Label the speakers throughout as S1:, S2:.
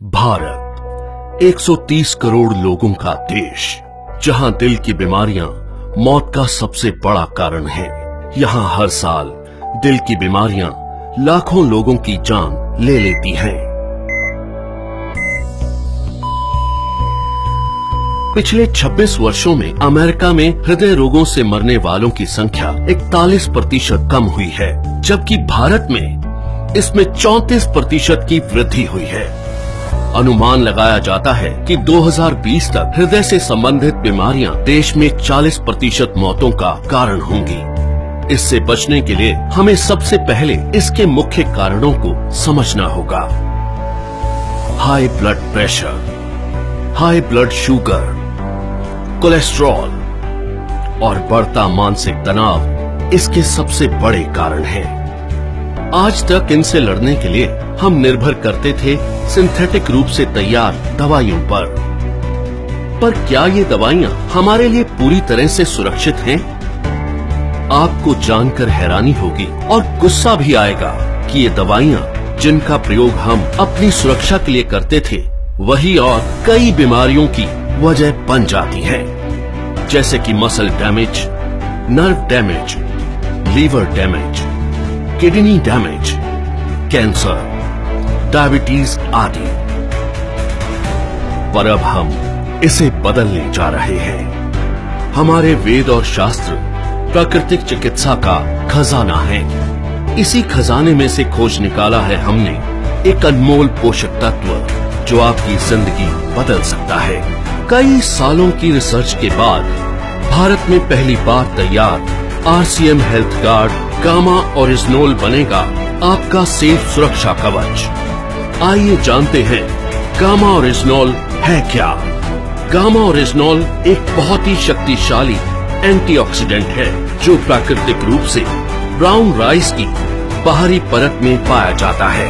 S1: भारत 130 करोड़ लोगों का देश, जहां दिल की बीमारियां मौत का सबसे बड़ा कारण है। यहां हर साल दिल की बीमारियां लाखों लोगों की जान ले लेती हैं। पिछले 26 वर्षों में अमेरिका में हृदय रोगों से मरने वालों की संख्या 41% कम हुई है, जबकि भारत में इसमें 34% की वृद्धि हुई है। अनुमान लगाया जाता है कि 2020 तक हृदय से संबंधित बीमारियां देश में 40% मौतों का कारण होंगी। इससे बचने के लिए हमें सबसे पहले इसके मुख्य कारणों को समझना होगा। High blood pressure, high blood sugar, cholesterol और बढ़ता मानसिक तनाव इसके सबसे बड़े कारण हैं। आज तक इनसे लड़ने के लिए हम निर्भर करते थे सिंथेटिक रूप से तैयार दवाइयों पर क्या ये दवाइयां हमारे लिए पूरी तरह से सुरक्षित हैं? आपको जानकर हैरानी होगी और गुस्सा भी आएगा कि ये दवाइयां जिनका प्रयोग हम अपनी सुरक्षा के लिए करते थे, वही और कई बीमारियों की वजह बन जाती हैं, जैसे कि muscle damage, nerve damage, liver damage, kidney damage, cancer, diabetes आदि। पर अब हम इसे बदलने जा रहे हैं। हमारे वेद और शास्त्र प्राकृतिक चिकित्सा का खजाना है। इसी खजाने में से खोज निकाला है हमने एक अनमोल पोषक तत्व जो आपकी जिंदगी बदल सकता है। कई सालों की रिसर्च के बाद भारत में पहली बार तैयार RCM हेल्थ गार्ड गामा ओरिजिनोल बनेगा आपका सेफ सुरक्षा कवच। आइए जानते हैं गामा ओरिजिनोल है क्या। गामा ओरिजिनोल एक बहुत ही शक्तिशाली एंटीऑक्सीडेंट है जो प्राकृतिक रूप से ब्राउन राइस की बाहरी परत में पाया जाता है।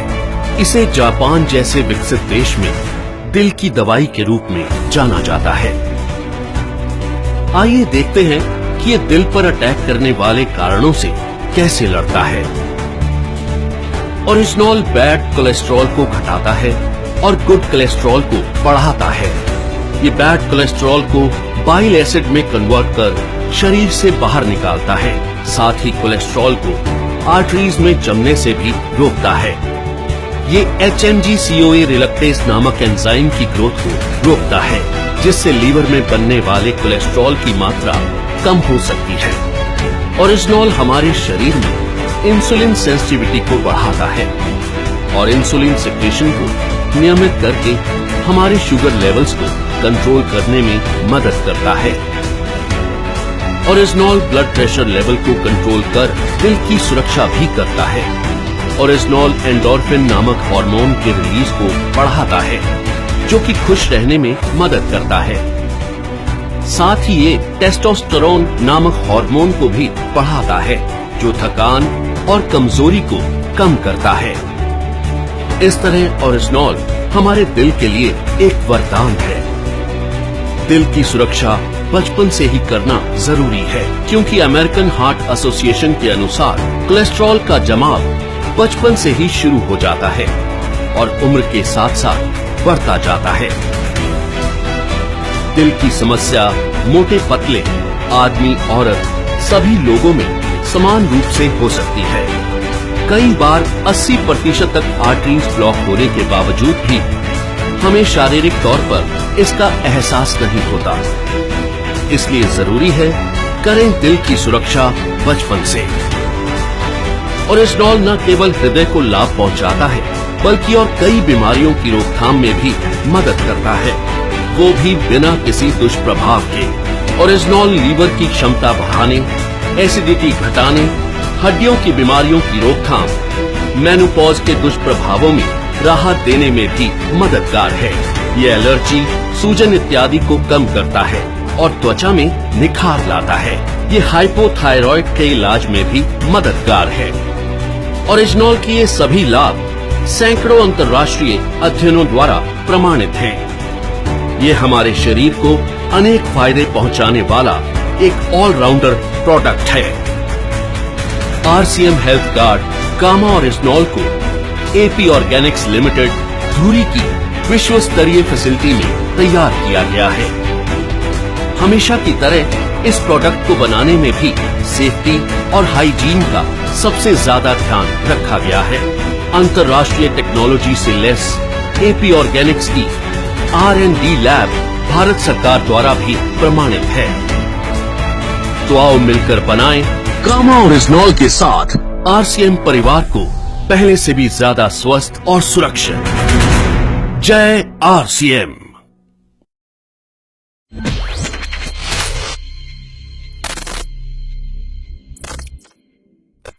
S1: इसे जापान जैसे विकसित देश में दिल की दवाई के रूप में जाना जाता है। आइए देखते हैं कि ये दिल पर अटैक करने वाले कारणों से कैसे लड़ता है। ओरिजिनोल बैड कोलेस्ट्रॉल को घटाता है और गुड कोलेस्ट्रॉल को बढ़ाता है। ये बैड कोलेस्ट्रॉल को बाइल एसिड में कन्वर्ट कर शरीर से बाहर निकालता है। साथ ही कोलेस्ट्रॉल को आर्टरीज में जमने से भी रोकता है। ये HMG-CoA रिलक्टेज नामक एंजाइम की ग्रोथ को रोकता है, जिससे लीवर में बनने वाले कोलेस्ट्रॉल की मात्रा कम हो सकती है। ओरिजिनोल हमारे शरीर में इंसुलिन सेंसिटिविटी को बढ़ाता है और इंसुलिन सिक्रेशन को नियमित करके हमारे शुगर लेवल्स को कंट्रोल करने में मदद करता है। ओरिजिनोल ब्लड प्रेशर लेवल को कंट्रोल कर दिल की सुरक्षा भी करता है। ओरिजिनोल एंडोर्फिन नामक हार्मोन के रिलीज को बढ़ाता है, जो कि खुश रहने में मदद करता है। साथ ही ये टेस्टोस्टेरोन नामक हार्मोन को भी बढ़ाता है, जो थकान और कमजोरी को कम करता है। इस तरह ओरिजिनोल हमारे दिल के लिए एक वरदान है। दिल की सुरक्षा बचपन से ही करना जरूरी है, क्योंकि अमेरिकन हार्ट एसोसिएशन के अनुसार कोलेस्ट्रॉल का जमाव बचपन से ही शुरू हो जाता है और उम्र के साथ साथ बढ़ता जाता है। दिल की समस्या मोटे पतले आदमी औरत सभी लोगों में समान रूप से हो सकती है। कई बार 80% तक आर्टरीज ब्लॉक होने के बावजूद भी हमें शारीरिक तौर पर इसका एहसास नहीं होता। इसलिए जरूरी है करें दिल की सुरक्षा बचपन से। ओरिजिनोल न केवल हृदय को लाभ पहुंचाता है, बल्कि और कई बीमारियों की रोकथाम में भी मदद करता है, वो भी बिना किसी दुष्प्रभाव के। ओरिजिनोल लीवर की क्षमता बढ़ाने, एसिडिटी घटाने, हड्डियों की बीमारियों की रोकथाम, मेनोपॉज के दुष्प्रभावों में राहत देने में भी मददगार है। ये एलर्जी, सूजन इत्यादि को कम करता है और त्वचा में निखार लाता है। ये हाइपोथायरॉइड के इलाज में भी मददगार है। ओरिजिनोल के ये सभी लाभ सैकड़ों अंतर्राष्ट्रीय अध्ययनों द्वारा प्रमाणित हैं। ये हमारे शरीर को अनेक फायदे पहुंचाने वाला एक ऑलराउंडर प्रोडक्ट है। RCM हेल्थ गार्ड गामा ओरिजिनोल को AP ऑर्गेनिक्स लिमिटेड, धुरी की विश्व स्तरीय फैसिलिटी में तैयार किया गया है। हमेशा की तरह इस प्रोडक्ट को बनाने में भी सेफ्टी और हाइजीन का सबसे ज्यादा ध्यान रखा गया है। अंतर्राष्ट्रीय टेक्नोलॉजी से लेस एपी ऑर्गेनिक्स की R&D लैब भारत सरकार द्वारा भी प्रमाणित है। तो आओ मिलकर बनाएं कामा ओरिजिनॉल के साथ RCM परिवार को पहले से भी ज्यादा स्वस्थ और सुरक्षित। जय RCM।